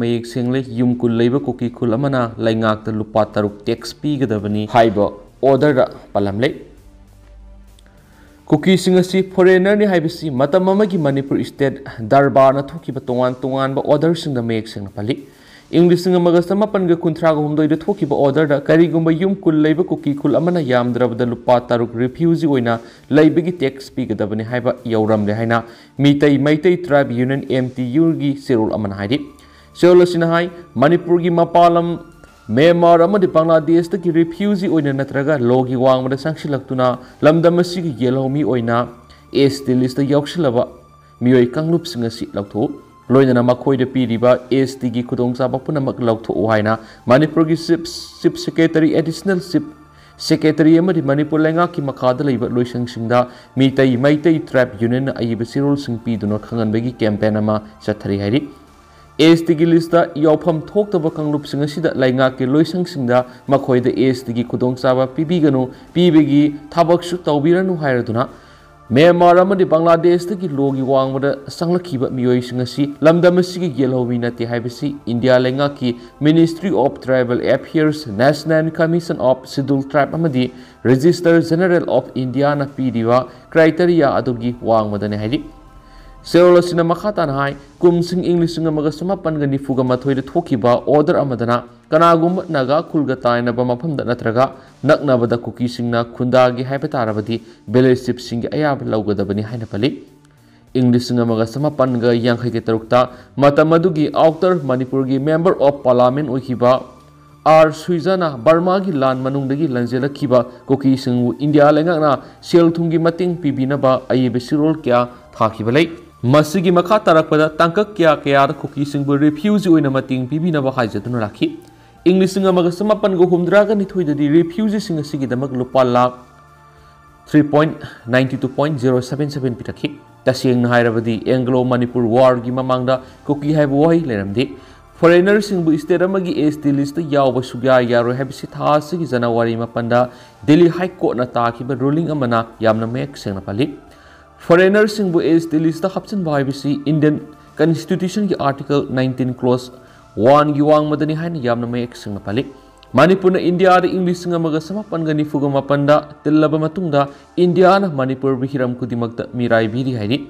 mayek sengle yum khul leiba kuki khul amana Leingakta Lupa taruk tax pigadabani haiba order da palamle Kuki singasi foreigner ni haibasi matam amagi Manipur state darbar na thokiba tongan ba order singda mayek singna pali English singa magasta mapan ga kuntra ga humdoi da thokiba order da karigumba yum khul leiba kuki khul amana yamdrabda lupa taruk refugee oina leibagi tax pigadabani haiba yauramle haina maitai tribe union MTU gi serul amana haidi Seolasina Manipur gi mapalam Myanmar amadi Bangladesh ki refugee oina natraga logi wangmada sangsilaktuna lamdamasi gi yelhomi oina ST list yauksilaba mioi kanglup singasi laktho loinana makhoi de piriba ST gi khudongchaba punamak laktho haina Manipur gi Chief Secretary additional Chief Secretary amadi Manipur lenga ki makada leiba loisangsingda maitai tribe union ayiba sirol sing piduna khanganbegi campaign ama chathari hairi ST gi lista yaufam thoktaba kanglup sing asida lainga ki loisang singda makhoi de ST gi khudongchaba pibiganu pibegi thabak su tawbiranu hairaduna Myanmar amadi Bangladesh ki logi wangmada sanglakhiba mioi sing asi lamdam asigi yelhowi nati haibasi India lainga ki Ministry of Tribal Affairs National Commission of Scheduled Tribe amadi Register General of India na pidiwa criteria adugi wangmada ne haidi Seolasina makhatan hai kumsing English singa magasama pangani fuga mathoi de thokiba order amadana kanagum naga khulga taina ba mafamda natraga naknabada kuki singna khundagi haibatarabadi beleship sing ayab laugadabani haina pali English singa magasama panga yankhai ke tarukta matamadugi outer Manipur gi member of parliament oikiba R Suizana Burma gi lan manungdagi lanjela khiba kuki singu India lengakna sel thungi mating pibinaba ayibe sirol kya thakibalai Masigi makha tarakpada tangkak kya kuki singbu refugee oina mating pibinaba haijatuna rakhi English singa magasama pan go humdraga ni thoidadi refugee singa sigi damak lupa lakh 3.92.077 pitakhi taseng hairabadi Anglo Manipur war gi mamangda kuki haibu wai leramdi foreigner singbu state amagi ST list yawba sugya yaro habisi tha sigi January mapanda Delhi High Court na takiba ruling amana yamna mek sengna pali Foreigner singbu ST list hapchin bhaibisi Indian Constitution ki Article 19 Clause 1 gi wang madani haina yamna mayek singna pali Manipur na India da English singa maga samapangani fuga mapanda tillaba matungda India na Manipur bihiram kudimakta mirai biri haini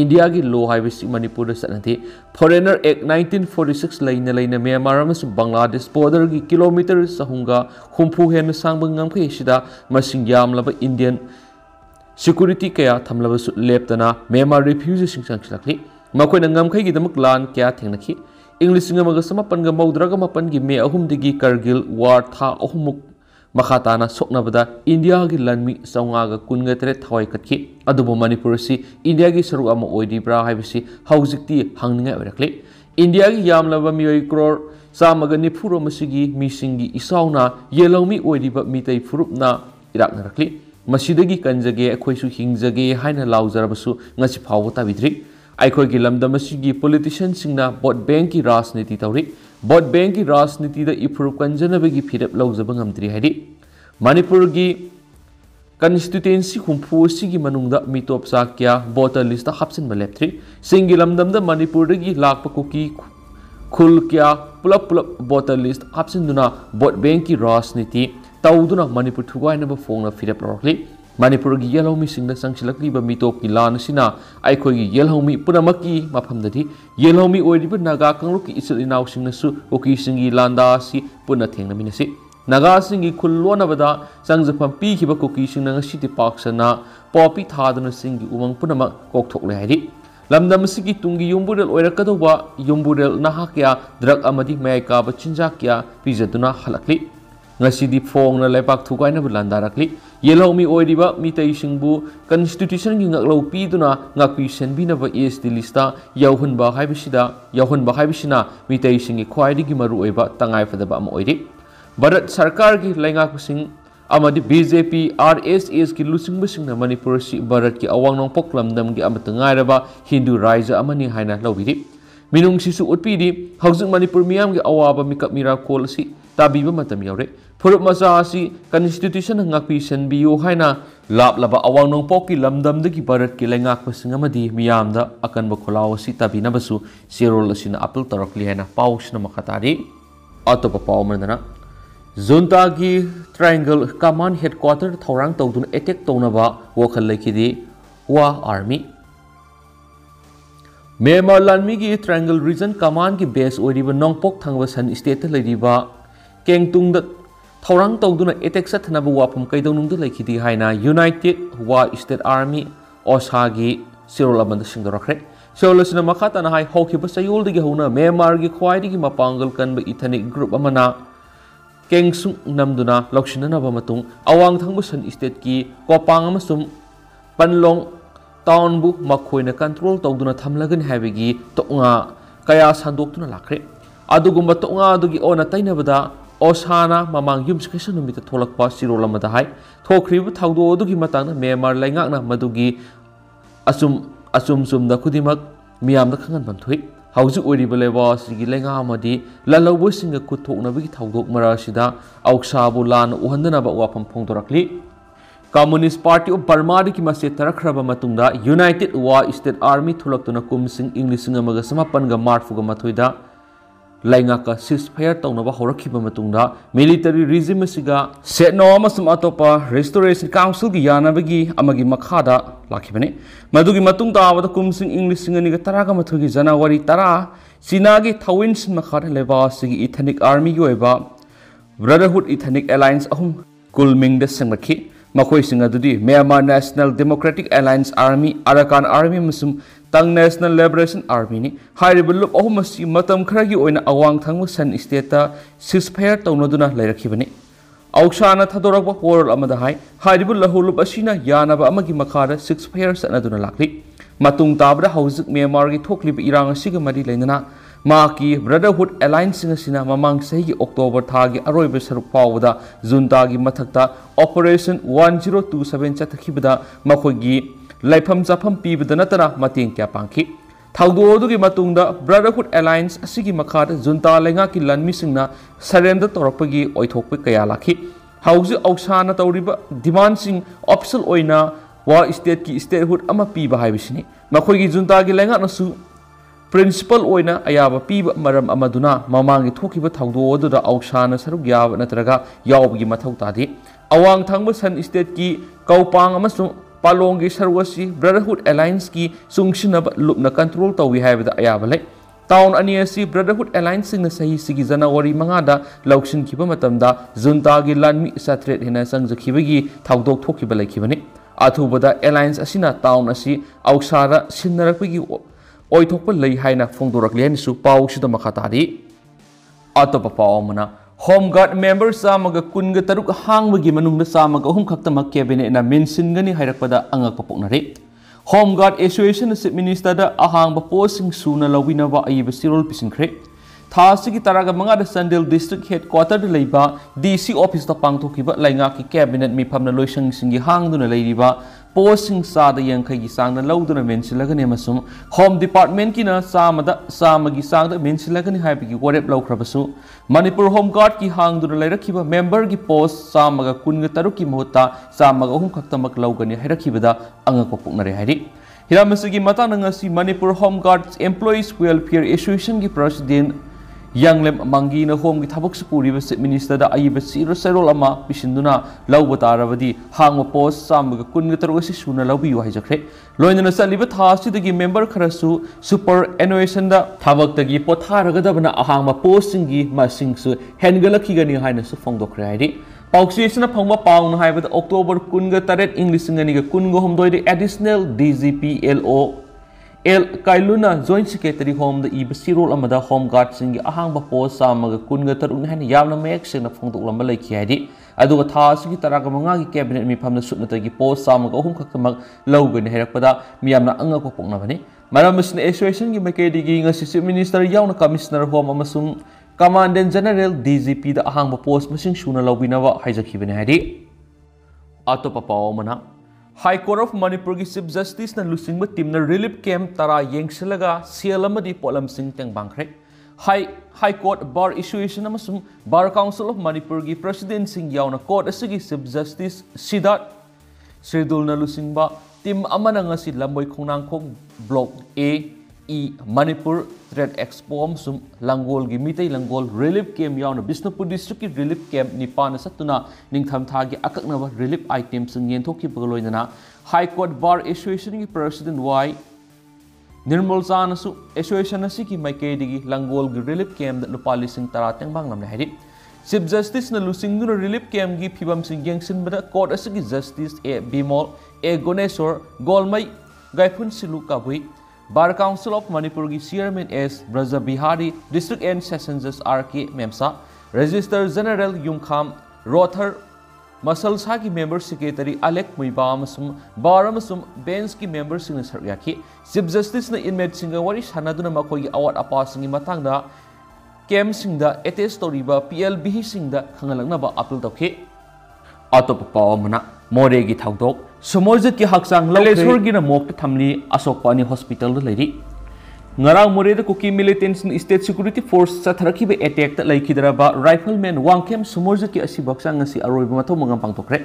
India gi law haibisi Manipur da sanati Foreigner Act 1946 laina Myanmar amasu Bangladesh border gi kilometer sahunga humpu hen sangbang ngamkhe sida masing yamlaba Indian Security kaya thamlabasu leptana Myanmar refugee sing sangsilakli makoina ngamkhai gi damak lan kya thengnakhi English singa maga samapan ga maudraga mapan gi me ahum digi Kargil war tha ahumuk makhatana soknabada India gi lanmi sawnga ga kunga tere thawai katki adubo Manipur si India gi saru ama oidibra haibisi haujikti hangninga orakli India gi yamlaba mioi crore samaga nifuro masigi misingi isauna yelawmi oidiba mitai furupna iraknarakli Masidagi kanjage akhoi hingjage haina laujarabasu ngasi phawo tabidri akhoi gi lamdamasigi politician singna vote bank ki rajniti tawri vote bank ki rajniti da ifrup kanjanabagi phirap laujaba ngamdri haidi Manipur gi constituency humpu sigi manungda mitop sakya voter list hapsin baleptri singi lamdamda Manipur gi lakpa kuki khul kya pulap voter list hapsin duna vote bank ki rajniti Tauduna Manipur thugai na ba phone firap rokli Manipur gi yelhomi singna sangsilakli ba mitop ki lan sina aikhoi gi yelhomi punamaki maphamdadi yelhomi oiriba naga kangruk ki isil inaw singna su oki singi landa si punna thengna minasi naga singi khullona bada sangjapam pi khiba koki singna ngasi ti paksana popi thaduna singi umang punama kokthokle haidi lamdam sigi tungi yumburel oirakadoba yumburel nahakya drug amadi mayka ba chinjakya pijaduna halakli Ngasidi fong na lepak thukai na bulandarakli yelhomi oiriba mitai singbu constitution gi ngaklo piduna ngakpi senbina ba ST lista yauhunba haibisina mitai singi khwaidi gi maru oiba tangai fadaba am oiri Bharat Sarkar gi laingak sing amadi BJP RSS ki lusingbu singna Manipur si Bharat ki awangnong poklamdam gi amatangai raba Hindu raija amani haina lawiri minung sisu utpidi haujing Manipur miyam gi awaba mikap mira kol si ताबीबा मतम यावरे फुरुप मचा असि constitution ngakpi senbiyu haina laplaba awang nongpok ki lamdamdagi bharat ki leingakpasing amadi miyamda akanba kholaw asi tabinabasu serol asina apil tarakli haina pausna makhatari atopa pawmandana junta ki triangle command headquarter thorang tawdun attack townaba wakhal lekidi wa army Myanmar lanmi ki triangle region command ki base oiriba nongpok thangba san state leriba kengtung da thorang tawduna attack sathnaba wapam kaidonungda lekhidi haina United Wa State Army OSA gi serol amanda singdorakre serolsina makhatana hai hokhiba sayol digi hona Myanmar gi khwaidigi mapangal kanba ethnic group amana kengsung namduna loksinanaba matung awang thangbu san state ki kopang amasum panlong town bu makhoina control tawduna thamlagani habigi tonga kaya sandoktuna lakre adugumba tonga adugi ona tainabada Osana mamang yum skesa numita tholakpa sirolamada hai thokribu thawdo adugi matangna Myanmar laingakna madugi asum sumda khudimak miyamda khangan bamthui hauju oriba leba sigi lenga amadi lalawbo singa kuthoknabagi thawdok marasida auksabu lan uhandana ba wapam phongdorakli Communist Party of Burma ki mase tarakraba matungda United Wa State Army thulaktuna kumsing Englising amaga samapan ga marfu ga mathoida Leingakta ceasefire tawnaba horakhiba matungda military regime siga setno amasum atopa restoration council gi yanabagi amagi makhada lakhibane madugi matung tawada kumsing Englising ani ga taraga mathogi January 10 China gi thawin sin makhada leba sigi ethnic army gi oiba Brotherhood Ethnic Alliance ahum kulming da sangrakhi Makoi singa dudi Myanmar National Democratic Alliance Army, Arakan Army musum Tang National Liberation Army ni hairiba lup ahumasi matam kharagi oina awang thangmu san state ceasefire tawnaduna lairakibani auksana thadorakba world amada hai hairiba lahulup asina yanaba amagi makhara ceasefire sanaduna lakli matung tabra hauzik Myanmar gi thokliba irang asiga mari leinana Maki Brotherhood Alliance singa mamang sahi October thagi aroiba saruk pawda junta gi mathakta Operation 1027 chathakibada makhogi laifam chafam pibada natana mating kya pangki thawdo dugi matungda Brotherhood Alliance asigi makhada junta lenga ki lanmi singna surrender torakpagi oithokpe kaya lakhi hauji auksana tawriba demand sing official oina wa state ki statehood ama piba haibisini makhogi junta gi lenga nasu Principal oina ayaba piba maram amaduna mamangi thokiba thawdo aduda auksana saruk yaba natraga yawbagi mathau tadi awang thangba san state ki kaupang amasung palongi sarwasi Brotherhood Alliance ki sungsinaba lupna control tawi haibada ayaba lai town ani asi Brotherhood Alliance singna sahi sigi January 5 da lauksin kiba matamda junta gi lanmi satret hina sangjakhibagi thawdok thokiba laikibani athubada alliance asina town asi auksara sinnarakpagi oithokpa lei haina phongdorakli hain su pau sida makhatari atopa pawmana home guard members samaga kunga taruk hangbagi manungda samaga hum khaktama cabinet na mention hairakpada angakpa poknare home guard association chief minister da ahangba posting suna lawinaba aiba sirol pisingkhre thasigi taraga manga Sandel district headquarter da leiba DC office ta pangthokiba laingaki cabinet mi phamna loisang singi hangduna leiriba posting sada yankai gi sangna lauduna mensilagani masum home department kina samagi sangda mensilagani haibigi warep laukhrabasu Manipur home guard ki hangduna lairakhiba member gi post samaga kunga taruki mohta samaga hum khaktamak laugani hairakibada angakpa puknare hairi hiramasi gi matana ngasi Manipur home guard employees welfare association gi president Yanglem Mangina home gi thabak supuri chief minister da aiba siro serol ama pisinduna lauba tarabadi hangwa post samga kunga tarwasi suna laubi haijakre loinana saliba thasidagi member kharasu superannuation da thabak tagi potharagadabana ahangma posting gi masingsu hengalakigani haina su phongdokre hairi pauksisna phongma paung haibada October kunga taret English ngani ga kunga homdoi additional DGP LO El Kailuna Joint Secretary Home the Ibasirol Amada Home Guard Sing Ahang Post Samaga Kunga Tarun Hen Yamna Mek in a Fong Lamba Lake Yadi. Aduga Tasiki Taragamanga cabinet me from the Sutnatagi Post Samaga Home Kakamak Logan Herapada Miamna Anga Poponavani. Maramus Association Gimakadi Assistant Minister Yauna Commissioner Home Amasum Commandant General DGP the Ahang Post Missing Shuna Lobinava Hijakiban Hadi Atopapa Omana. High Court of Manipur ki Chief Justice na lusingba team na relief camp tara yengsilaga sialamadi polam sing teng bangkre High Court Bar Association amasung Bar Council of Manipur gi President sing yauna court asigi Chief Justice Sidat Sridulna lusingba team amana ngasi lamboy khongnangkhok Block A E Manipur Trade Expo amasung Langol gi Mitay Langol Relief Camp yauna Bisnupur District ki Relief Camp nipana satuna ningtham thagi akaknaba relief items sing yenthokki bagaloinana High Court Bar Association ki President Y Nirmal Zanasu Association asiki Maikadigi Langol gi Relief Camp lupa lising tarateng bang namne hari Chief Justice na lusingduna Relief Camp gi phibam sing yengsin bada court asiki Justice A Bimol A Goneshwar Golmai Gaifun Silu Kabui Bar Council of Manipur gi Chairman S Braja Bihari District and Session Judge RK Memsa Registrar General Yumkham Rothar Masal Sagi Member Secretary Alec Muiba amasum Bar amasum Bench ki member sing saryaki Chief Justice na inmate singa wari sanaduna makhoi award apa singi matangda camp singda attest toriba PLB singda khangalangna ba appeal tawkhe atop pawamana more gi thaudok somojit ki haksang lalesor gi na mok thamli asokpani hospital da leiri ngarang more da Kuki militants state security force satharaki be attack ta laikhidraba rifleman wangkem somojit ki asibaksa ngasi aroiba matho mangam pangtokre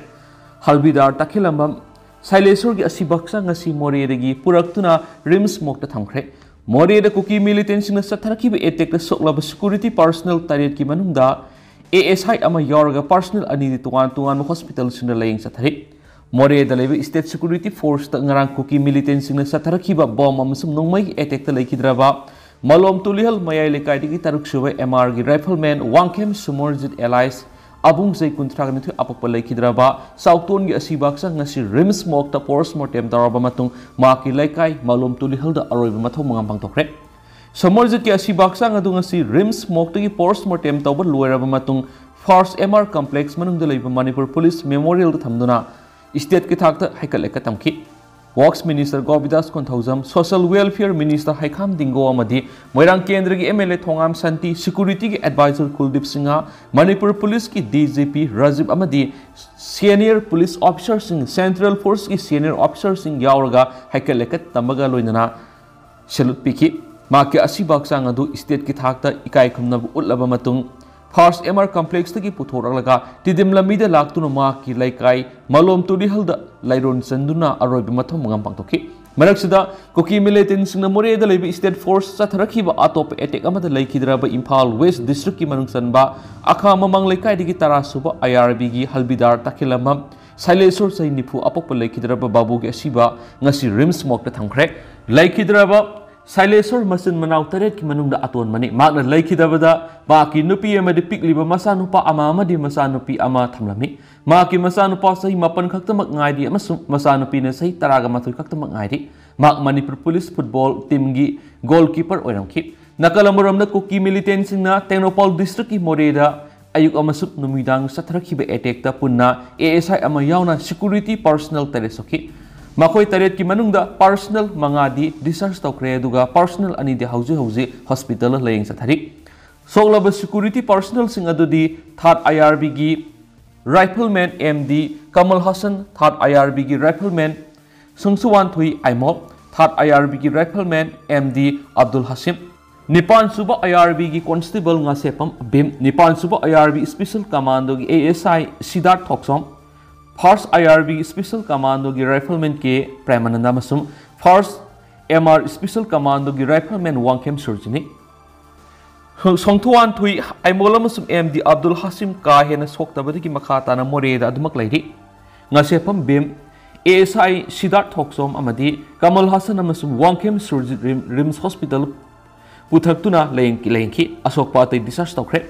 halbidar takhilambam Sailesor gi asibaksa ngasi more gi puraktuna rims mok ta thamkhre more da Kuki militants na satharaki be attack ta soklaba security personnel taret ki manungda ASI ama yorga personnel ani tuan hospital sina laying sathari More da lebe state security force ta ngarang Kuki militants na satharakhiba bomb amasum nongmai attack ta laikhidraba malom tulihal mayai lekai gi taruk subai MR gi rifleman wangkem sumorjit allies abung sei kuntrag ni apakpa laikhidraba saukton gi asibaksa ngasi rims mok ta force mortem daraba matung ma ki lekai malom tulihal da aroiba mathom mangam pangtokre sumorjit ki asibaksa ngadu ngasi rims mok ta gi force mortem tawba loiraba matung first MR complex manung da leiba Manipur police memorial da thamduna State ki thakta haikal ekatamki Works Minister Govidas Konthauzam Social Welfare Minister Haikam Dingo amadi Moirang Kendra gi MLA Thongam Santi Security ki Advisor Kuldip Singha Manipur Police ki DGP Rajiv amadi Senior Police Officer Singh Central Force ki Senior Officer Singh yauraga haikal ekat tamaga loinana salute piki maki asibaksa ngadu state ki thakta ikai khumna utlaba matung First MR complex tagi puthoralaga tidim lamida laktuna ma ki laikai malom tudihalda lairon sanduna aroibi mathom mangam pangtokhi maraksida Kuki militants na more da leibi state force satharakhiba atop attack amada laikhidraba Imphal West district ki manung sanba akha mamang laikai digi tarasuba IRB gi halbidar takhilamam Sailesor sai nipu apok laikhidraba babu gi asiba ngasi rims mok ta thamkhre laikhidraba Sailesor masin manau taret ki manungda aton mani magna laikhidabada maki nupi amadi pikliba masanupa ama amadi masanupi ama thamlami maki masanupa sahi mapan khaktamak ngaidi amasum masanupi na sahi taraga mathoi khaktamak ngaidi mak Manipur Police football team gi goalkeeper oiramki nakalamuramda Kuki militants na Technopol district ki moreda ayuk amasuk numidang satharakhiba attack ta punna ASI ama yauna security personnel taresoki Makoi taret ki manungda personal mangadi discharge tawkre aduga personal ani de hauji hospital laying sathari soglaba security personnel sing adudi third IRB gi rifleman MD Kamal Hassan third IRB gi rifleman Sungsuwan Thui Aimol third IRB gi rifleman MD Abdul Hasim Nipan Suba IRB gi constable ngasepam Bim Nipan Suba IRB special commando gi ASI Siddharth Thoksom First IRB Special Commando gi Rifleman K Premananda masum First MR Special Commando gi Rifleman Wangkem Surjini Songtuan Thui Aimola masum MD Abdul Hasim ka hena soktabadi ki makhata na moreda adumak lairi ngasepam Bim ASI Siddharth Thoksom amadi Kamal Hassan masum Wangkem Surgery Rims Hospital Puthaktuna lengki asokpatay discharge tawkre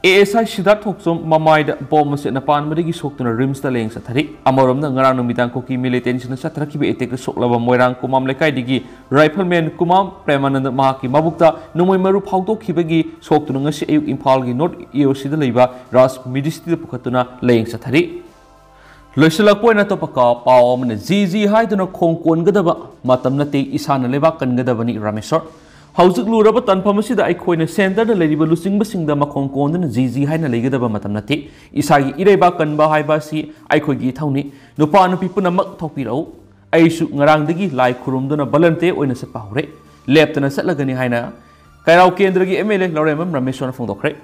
ASI Siddharth Thoksom mamaida bom se na pan madigi soktuna rims ta leng sathari amorom na ngarang numitang Kuki militants na sathrakhi be etek soklaba moirang kumam lekai digi rifleman kumam Premanand mahaki mabukta numoi maru phautok khibagi soktuna ngasi ayuk Imphal gi North EOC da leiba Ras Ministry da pukhatuna leng sathari loisalak poina to paka paw amna GG haiduna khongkon gadaba matam nate isana leba kan gadabani Ramesor Hausik luraba tanpam asida aikoina center da leiba lusingba singda makhong kondana GG haina leigadaba matam nate isagi ireba kanba haibasi aikogi thauni nupa nupi punamak thokpirau aisu ngarangdagi lai khurumduna balante oina satpa hore leptana satlagani haina Kairau Kendra gi MLA Loremam Rameshon Fondokre.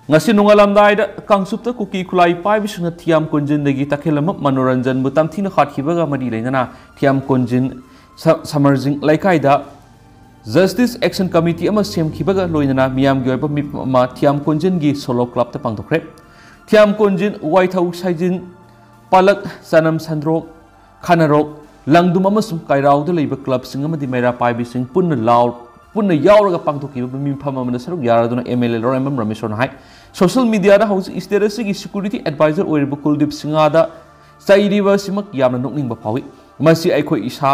Ngasi nungalamdaida kangsupta kuki kulai pai bisuna thiam konjin dagi takhelama manoranjan butam thina khathibaga mari leina thiam konjin samarjing laikaida Justice Action Committee ama semkhibaga loinana miyam gi oiba ma thiam konjin gi solo club ta pangdokre thiam konjin waithau saijin palak sanam sandro khanarok langdum amasum kairau da leiba club singa madi mera pai bising punna law punna yauraga pangthokiba mimpham amana saruk yaraduna MLA Loremam Rameshon hai social media da house status gi security advisor oiribu Kuldip Singada sairiba simak yamna nokningba phawi masi aikhoi isa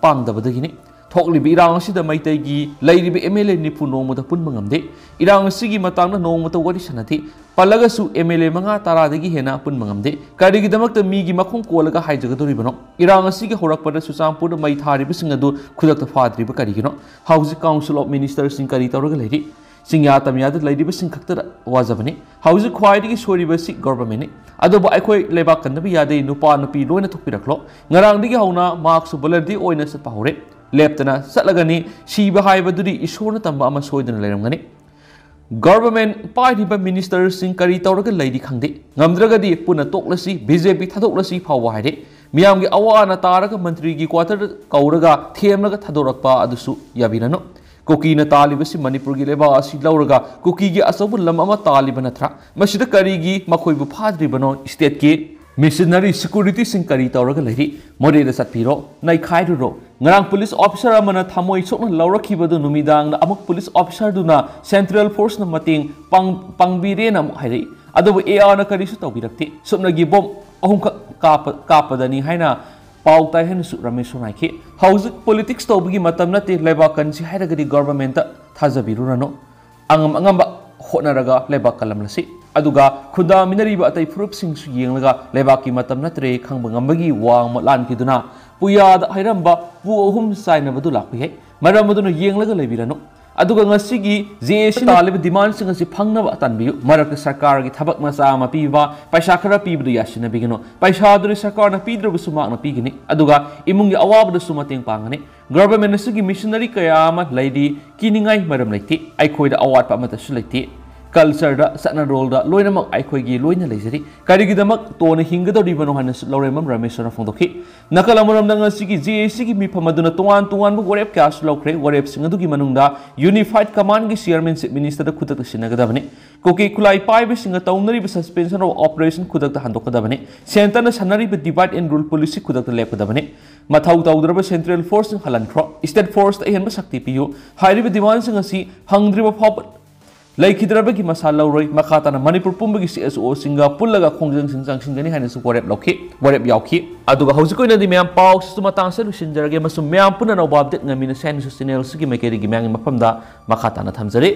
pangdabadagini thoklibi irang asida maitai gi leiribi MLA nipu nongmada punma ngamde irang asigi matangna nongmata wari sanati palagasu MLA manga taradagi hena punma ngamde karigi damakta migi makhong kolaga haijagadoribano irang asigi horakpada susampur mai tharibi singadu khudakta fadriba karigino house council of ministers sing kari tawraga leiri singya tamyada leiribi sing khakta wajabani house khwaidigi soribasi government adoba aikhoi lebak kannabi yade nupa nupi loina thokpiraklo ngarangdigi hauna marks volunteer oina satpa hore leptana satlagani shiba haibaduri isorna tamba ama soidana leiramgani government pairiba minister sing kari tawraga leiri khangde ngamdragadi puna toklasi BJP thadoklasi phawa haide miyamgi awana taraga mantri gi quarter kauraga themlaga thadorakpa adusu yabinano Kuki na talibasi Manipur gi leba asi lauraga Kuki gi asabu lam ama taliba natra masida kari gi makhoibu phadribano state ki missionary security sing kari tawraga leiri mori da satpiro nai khairu ro ngarang police officer amana thamoi sokna laurakibadu numidang na amuk police officer duna central force na mating pangbire na hairi adobu AR na kari su tawbirakti sumna gi bom ahum kapadani haina pau tai hen su Rameshon haiki house politics tawbigi matam nate leba kansi hairagadi government ta thajabirurano angamba honaraga leba kalamlasi aduga khuda minariba atai furup sing su yenglaga leba ki matam natre khangba ngambagi wang lan kiduna puyada hairamba pu ahum saina badu lakpi hai maramaduna yenglaga lebirano aduga ngasigi JC talib demand sing asi phangna ba tanbiu marak sarkar gi thabak masa ma piba paisa khara pibdu yasina bigino paisa duri sarkar na pidru busuma na pigini aduga imungi awabdu sumateng pangani government nasugi missionary kaya ma lady kiningai maram leiti ai khoida award pa mata su leiti culture da satna role da loinamak ai khoi gi loina leijari karigi damak tona hingadori bano hanas Loremam Rameshon Fondokhi nakalamuram dang asigi JC gi mipamaduna tuan bu warep kya sulokre warep singadu gi manungda unified command gi chairmanship minister da khudak sinagadabani koki kulai pai bi singa taunari bi suspension of operation khudak da handokadabani center na sanari bi divide and rule policy khudak da lepkadabani mathau tawdraba central force halankro state force da henba sakti piyu hairi bi diwan singa si hangdriba phop Laikidrabagi masala roi makata na Manipur pumbagi CSO singa pullaga khongjang sinjang singani haina su warep lokhi warep yauki aduga hojiko ina di myam pau sumatang se lusinjarage masum myam puna no babdet ngamina sen su channel sigi mekeri gi myang mapamda makata na thamjari